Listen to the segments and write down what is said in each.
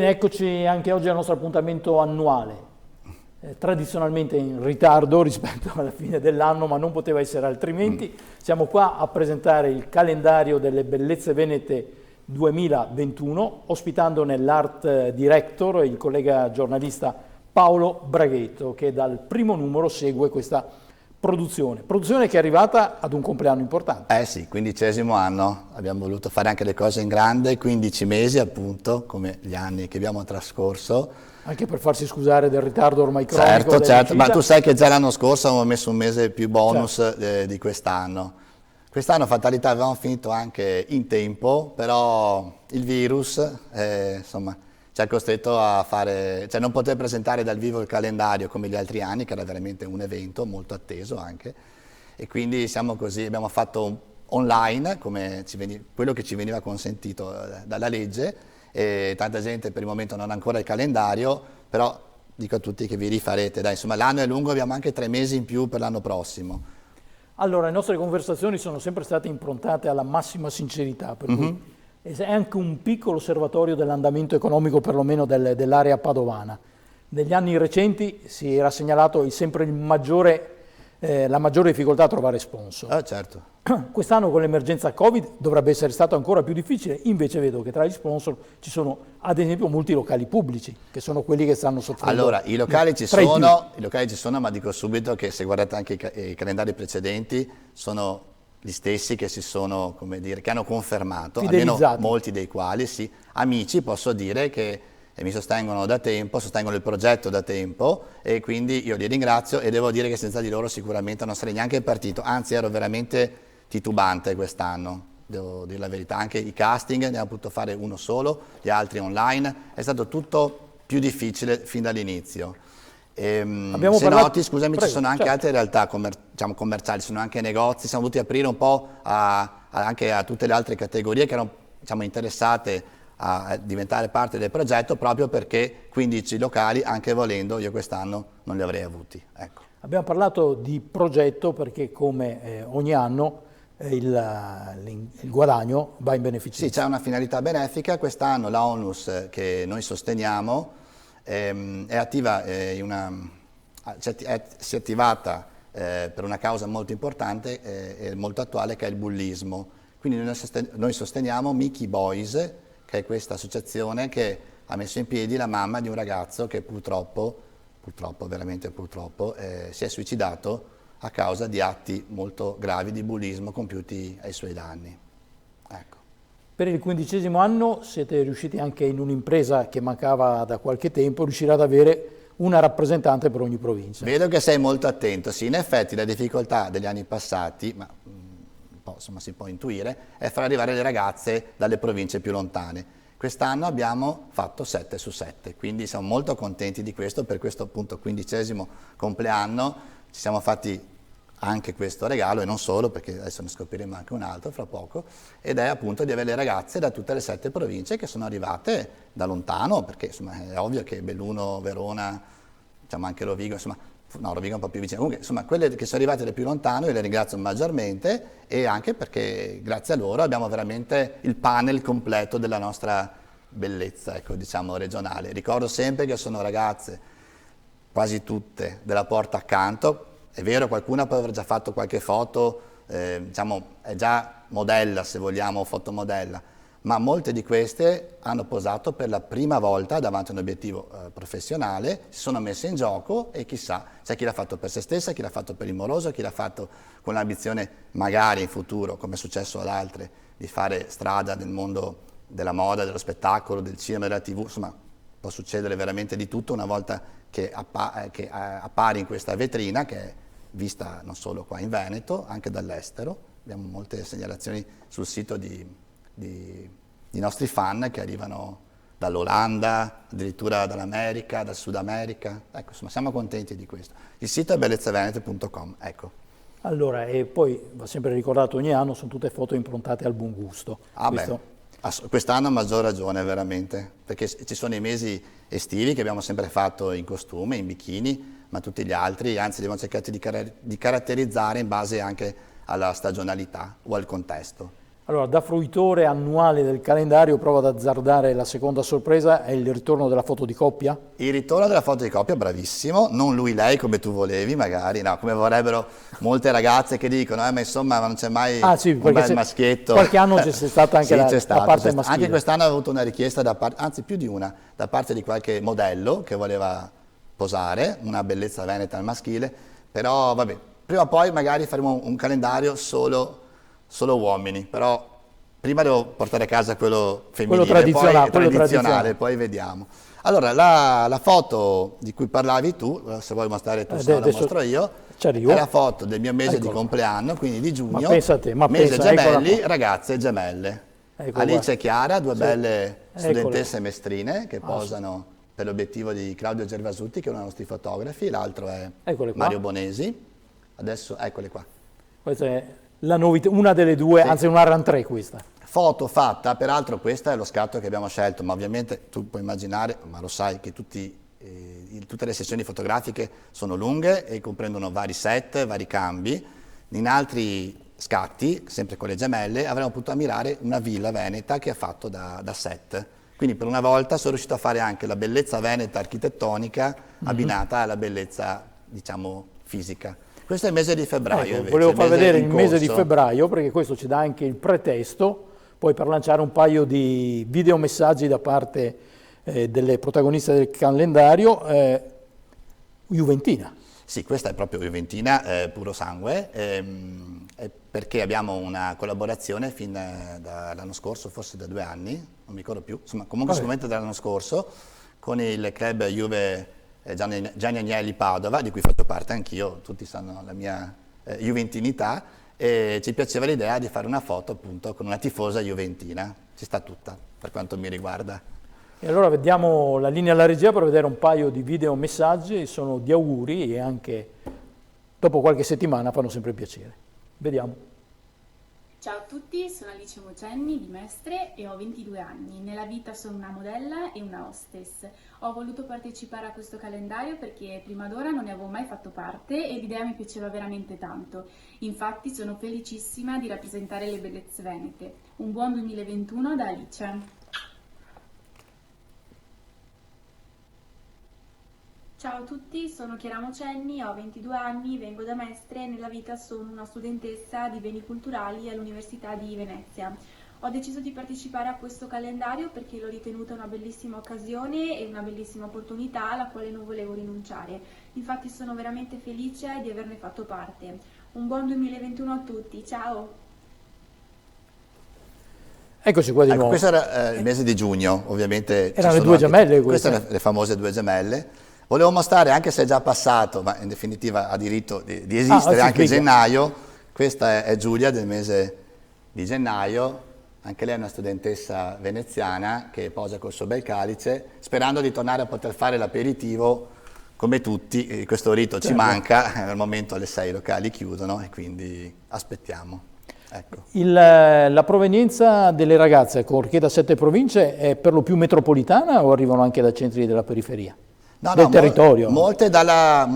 Bene, eccoci anche oggi al nostro appuntamento annuale, tradizionalmente in ritardo rispetto alla fine dell'anno, ma non poteva essere altrimenti. Siamo qua a presentare il calendario delle bellezze venete 2021, ospitando nell'art director il collega giornalista Paolo Braghetto, che dal primo numero segue questa produzione che è arrivata ad un compleanno importante. Eh sì, 15° anno, abbiamo voluto fare anche le cose in grande, 15 mesi appunto, come gli anni che abbiamo trascorso. Anche per farsi scusare del ritardo ormai cronico. Certo, ma tu sai che già l'anno scorso avevamo messo un mese più bonus, certo, di quest'anno. Quest'anno, fatalità, avevamo finito anche in tempo, però il virus, insomma, ci ha costretto a fare, cioè non poter presentare dal vivo il calendario come gli altri anni, che era veramente un evento molto atteso anche, e quindi siamo così, abbiamo fatto online come quello che ci veniva consentito dalla legge, e tanta gente per il momento non ha ancora il calendario, però dico a tutti che vi rifarete, dai, insomma l'anno è lungo, abbiamo anche 3 mesi in più per l'anno prossimo. Allora, le nostre conversazioni sono sempre state improntate alla massima sincerità, per cui è anche un piccolo osservatorio dell'andamento economico, perlomeno dell'area padovana. Negli anni recenti si era segnalato sempre la maggiore difficoltà a trovare sponsor. Ah, certo. Quest'anno con l'emergenza Covid dovrebbe essere stato ancora più difficile, invece vedo che tra gli sponsor ci sono ad esempio molti locali pubblici, che sono quelli che stanno soffrendo. Allora, i locali ci sono, ma dico subito che se guardate anche i calendari precedenti sono gli stessi che si sono, come dire, che hanno confermato, almeno molti dei quali, sì, amici, posso dire che mi sostengono da tempo, sostengono il progetto da tempo, e quindi io li ringrazio, e devo dire che senza di loro sicuramente non sarei neanche partito, anzi ero veramente titubante quest'anno, devo dire la verità. Anche i casting ne ho potuto fare uno solo, gli altri online, è stato tutto più difficile fin dall'inizio. Se noti, scusami, ci sono anche altre realtà commerciali, sono anche negozi, siamo dovuti aprire un po' anche a tutte le altre categorie che erano, diciamo, interessate a diventare parte del progetto, proprio perché 15 locali, anche volendo, io quest'anno non li avrei avuti. Ecco. Abbiamo parlato di progetto perché come ogni anno il guadagno va in beneficenza. Sì, c'è una finalità benefica. Quest'anno la ONLUS, che noi sosteniamo, è attiva, si è attivata per una causa molto importante e molto attuale, che è il bullismo. Quindi noi sosteniamo Mickey Boys, che è questa associazione che ha messo in piedi la mamma di un ragazzo che purtroppo, veramente purtroppo, si è suicidato a causa di atti molto gravi di bullismo compiuti ai suoi danni. Ecco. Per il 15° anno siete riusciti anche in un'impresa che mancava da qualche tempo, riuscire ad avere una rappresentante per ogni provincia. Vedo che sei molto attento. Sì, in effetti la difficoltà degli anni passati, ma insomma si può intuire, è far arrivare le ragazze dalle province più lontane. Quest'anno abbiamo fatto 7 su 7, quindi siamo molto contenti di questo. Per questo appunto 15° compleanno ci siamo fatti anche questo regalo, e non solo, perché adesso ne scopriremo anche un altro fra poco, ed è appunto di avere le ragazze da tutte le 7 province che sono arrivate da lontano, perché insomma è ovvio che Belluno, Verona, diciamo anche Rovigo, insomma, no, Rovigo è un po' più vicino, comunque insomma quelle che sono arrivate da più lontano io le ringrazio maggiormente, e anche perché grazie a loro abbiamo veramente il panel completo della nostra bellezza, ecco, diciamo regionale. Ricordo sempre che sono ragazze, quasi tutte, della Porta Accanto. È vero, qualcuna può aver già fatto qualche foto, diciamo è già modella, se vogliamo, fotomodella, ma molte di queste hanno posato per la prima volta davanti a un obiettivo professionale, si sono messe in gioco, e chissà, c'è chi l'ha fatto per se stessa, chi l'ha fatto per il moroso, chi l'ha fatto con l'ambizione magari in futuro, come è successo ad altre, di fare strada nel mondo della moda, dello spettacolo, del cinema, della TV, insomma può succedere veramente di tutto una volta che appari in questa vetrina, che è vista non solo qua in Veneto, anche dall'estero. Abbiamo molte segnalazioni sul sito di nostri fan che arrivano dall'Olanda, addirittura dall'America, dal Sud America. Ecco, insomma, siamo contenti di questo. Il sito è bellezzavenete.com, ecco. Allora, e poi va sempre ricordato, ogni anno sono tutte foto improntate al buon gusto. Quest'anno a maggior ragione veramente, perché ci sono i mesi estivi che abbiamo sempre fatto in costume, in bikini, ma tutti gli altri, anzi, abbiamo cercato di caratterizzare in base anche alla stagionalità o al contesto. Allora, da fruitore annuale del calendario, provo ad azzardare la seconda sorpresa, è il ritorno della foto di coppia? Il ritorno della foto di coppia, bravissimo, non lui-lei come tu volevi magari, no, come vorrebbero molte ragazze che dicono, ma insomma non c'è mai Sì, un bel maschietto. Qualche anno c'è stata anche Sì, la, c'è stato, la parte c'è maschile. Anche quest'anno ho avuto una richiesta, anzi più di una, da parte di qualche modello che voleva posare, una bellezza veneta al maschile, però vabbè, prima o poi magari faremo un calendario solo uomini, però prima devo portare a casa quello femminile, quello poi tradizionale, poi vediamo. Allora, la foto di cui parlavi tu, se vuoi mostrare tu, se no la mostro io, è la foto del mio mese di compleanno, quindi di giugno, ma pensa a te, mese gemelli, ragazze gemelle. Alice e Chiara, due belle studentesse mestrine che posano per l'obiettivo di Claudio Gervasutti, che è uno dei nostri fotografi, l'altro è Mario Bonesi. Adesso eccole qua. Questa è la novità, una delle due, anzi una RAN 3 questa. Foto fatta, peraltro questo è lo scatto che abbiamo scelto, ma ovviamente tu puoi immaginare, ma lo sai, che tutte le sessioni fotografiche sono lunghe e comprendono vari set, vari cambi. In altri scatti, sempre con le gemelle, avremmo potuto ammirare una villa veneta che è fatto da set. Quindi per una volta sono riuscito a fare anche la bellezza veneta architettonica abbinata alla bellezza, diciamo, fisica. Questo è il mese di febbraio. Invece, volevo far vedere il mese di febbraio perché questo ci dà anche il pretesto poi per lanciare un paio di videomessaggi da parte delle protagoniste del calendario. Juventina. Sì, questa è proprio Juventina, puro sangue, perché abbiamo una collaborazione fin dall'anno scorso, forse da 2 anni, non mi ricordo più, insomma comunque sicuramente dall'anno scorso, con il club Juve Gianni Agnelli Padova, di cui faccio parte anch'io, tutti sanno la mia juventinità, e ci piaceva l'idea di fare una foto appunto con una tifosa juventina, ci sta tutta per quanto mi riguarda. E allora vediamo la linea alla regia per vedere un paio di video messaggi, sono di auguri e anche dopo qualche settimana fanno sempre piacere. Vediamo. Ciao a tutti, sono Alice Mocenni di Mestre e ho 22 anni. Nella vita sono una modella e una hostess. Ho voluto partecipare a questo calendario perché prima d'ora non ne avevo mai fatto parte e l'idea mi piaceva veramente tanto. Infatti sono felicissima di rappresentare le bellezze venete. Un buon 2021 da Alice. Ciao a tutti, sono Chiara Mocenni, ho 22 anni, vengo da Mestre e nella vita sono una studentessa di beni culturali all'Università di Venezia. Ho deciso di partecipare a questo calendario perché l'ho ritenuta una bellissima occasione e una bellissima opportunità alla quale non volevo rinunciare. Infatti sono veramente felice di averne fatto parte. Un buon 2021 a tutti, ciao! Eccoci qua di nuovo. Questo era il mese di giugno, ovviamente. Erano le due gemelle queste sono le famose due gemelle. Volevo mostrare, anche se è già passato, ma in definitiva ha diritto di esistere anche gennaio, questa è Giulia del mese di gennaio, anche lei è una studentessa veneziana che posa col suo bel calice, sperando di tornare a poter fare l'aperitivo come tutti, questo rito ci manca, al momento alle 6 i locali chiudono e quindi aspettiamo. Ecco. La provenienza delle ragazze con Orcheda 7 province è per lo più metropolitana o arrivano anche da centri della periferia? Del territorio? Molte dalla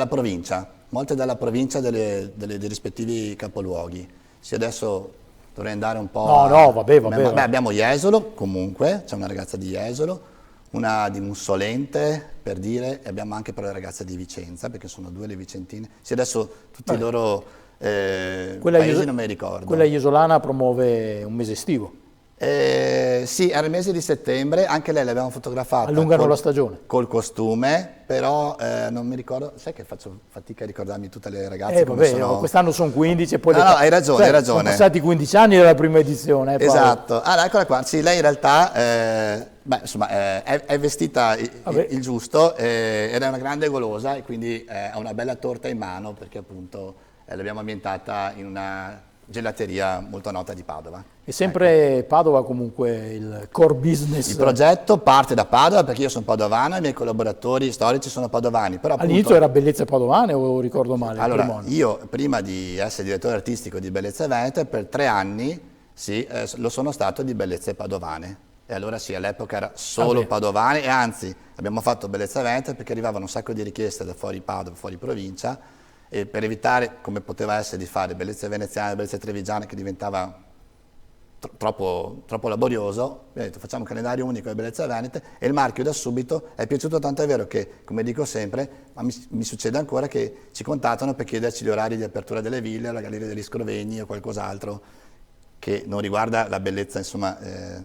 provincia, dei rispettivi capoluoghi. Sì, adesso dovrei andare un po'... vabbè. Abbiamo Jesolo, comunque, c'è una ragazza di Jesolo, una di Mussolente, per dire, e abbiamo anche però le ragazze di Vicenza, perché sono 2 le vicentine. Sì, adesso tutti i loro paesi non me li ricordo. Quella iesolana promuove un mese estivo. Sì, era il mese di settembre, anche lei l'abbiamo fotografata. Allungano la stagione. Col costume, però non mi ricordo, sai che faccio fatica a ricordarmi tutte le ragazze. Quest'anno sono 15 e poi... No, hai ragione, hai ragione. Sono passati 15 anni dalla prima edizione. Esatto, allora eccola qua, sì, lei in realtà è vestita il giusto ed è una grande golosa e quindi ha una bella torta in mano perché appunto l'abbiamo ambientata in una gelateria molto nota di Padova. E sempre Padova comunque il core business. Il progetto parte da Padova perché io sono padovano e i miei collaboratori storici sono padovani. Però all'inizio era Bellezze Padovane o ricordo male? Allora, io prima di essere direttore artistico di Bellezze Venete per 3 anni lo sono stato di Bellezze Padovane. E allora sì, all'epoca era solo padovane e anzi abbiamo fatto Bellezze Venete perché arrivavano un sacco di richieste da fuori Padova, fuori provincia e per evitare, come poteva essere, di fare bellezze veneziane, bellezze trevigiane, che diventava troppo laborioso, abbiamo detto facciamo un calendario unico di bellezze venete, e il marchio da subito è piaciuto, tanto è vero che, come dico sempre, ma mi succede ancora che ci contattano per chiederci gli orari di apertura delle ville, la Galleria degli Scrovegni o qualcos'altro che non riguarda la bellezza, insomma,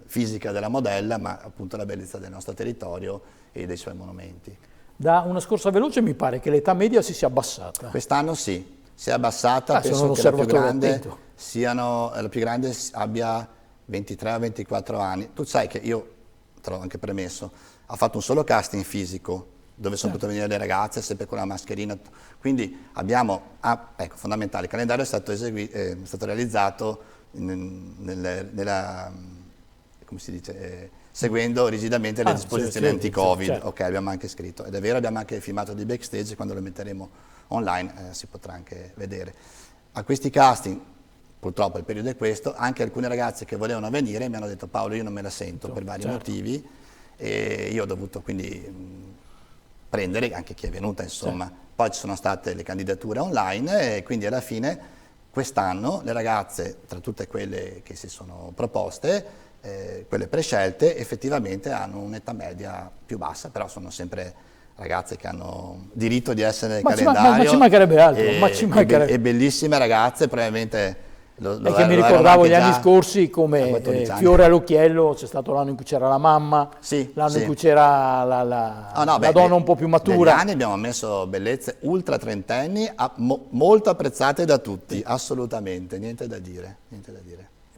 fisica della modella, ma appunto la bellezza del nostro territorio e dei suoi monumenti. Da una scorsa veloce mi pare che l'età media si sia abbassata. Quest'anno sì, si è abbassata, penso sono un che la più osservatore grande abbia 23 o 24 anni. Tu sai che io, te l'ho anche premesso, ho fatto un solo casting fisico, dove sono potute venire le ragazze, sempre con la mascherina. Quindi abbiamo, ecco, fondamentale, il calendario è stato realizzato come si dice, seguendo rigidamente le disposizioni anti-Covid. Certo. Ok, abbiamo anche scritto, ed è vero, abbiamo anche filmato di backstage, quando lo metteremo online si potrà anche vedere. A questi casting, purtroppo il periodo è questo, anche alcune ragazze che volevano venire mi hanno detto Paolo io non me la sento per vari motivi, e io ho dovuto quindi prendere anche chi è venuta, insomma. Poi ci sono state le candidature online e quindi alla fine quest'anno le ragazze, tra tutte quelle che si sono proposte, quelle prescelte, effettivamente hanno un'età media più bassa, però sono sempre ragazze che hanno diritto di essere nel calendario. Ma ci mancherebbe altro, e bellissime ragazze, probabilmente è che mi ricordavo gli anni scorsi come fiore all'occhiello, c'è stato l'anno in cui c'era la mamma, l'anno in cui c'era la donna un po' più matura. Negli anni abbiamo messo bellezze ultra trentenni, molto apprezzate da tutti, assolutamente, niente da dire.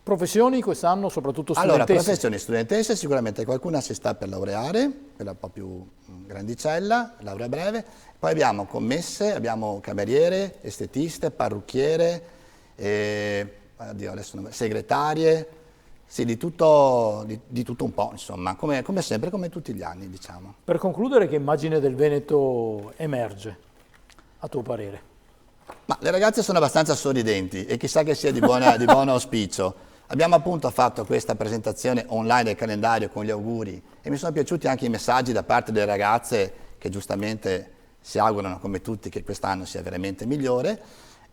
Professioni quest'anno, soprattutto studentesse? Allora, professioni studentesse, sicuramente qualcuna si sta per laureare, quella un po' più grandicella, laurea breve. Poi abbiamo commesse, abbiamo cameriere, estetiste, parrucchiere, segretarie, sì, di tutto un po', insomma, come sempre, come tutti gli anni, diciamo. Per concludere, che immagine del Veneto emerge, a tuo parere? Ma le ragazze sono abbastanza sorridenti e chissà che sia di buon auspicio. Abbiamo appunto fatto questa presentazione online del calendario con gli auguri e mi sono piaciuti anche i messaggi da parte delle ragazze che giustamente si augurano, come tutti, che quest'anno sia veramente migliore.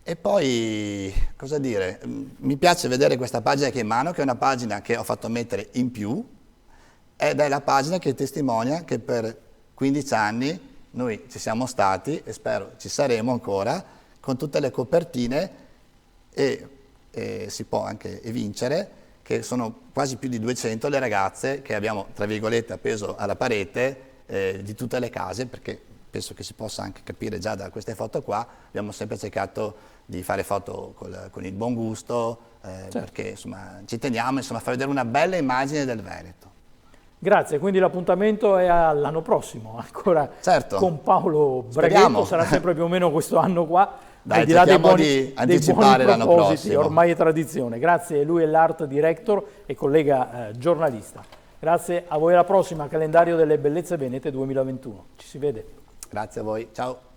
E poi, cosa dire, mi piace vedere questa pagina che è in mano, che è una pagina che ho fatto mettere in più, ed è la pagina che testimonia che per 15 anni noi ci siamo stati, e spero ci saremo ancora, con tutte le copertine, e si può anche vincere, che sono quasi più di 200 le ragazze che abbiamo, tra virgolette, appeso alla parete di tutte le case, perché penso che si possa anche capire già da queste foto qua, abbiamo sempre cercato di fare foto con il buon gusto, perché insomma ci teniamo a far vedere una bella immagine del Veneto. Grazie, quindi l'appuntamento è all'anno prossimo, ancora con Paolo Braghetto, sarà sempre più o meno questo anno qua. Dai, al di là dei buoni, di anticipare l'anno prossimo. Ormai è tradizione. Grazie, lui è l'art director e collega giornalista. Grazie a voi, alla prossima, calendario delle bellezze venete 2021. Ci si vede. Grazie a voi, ciao.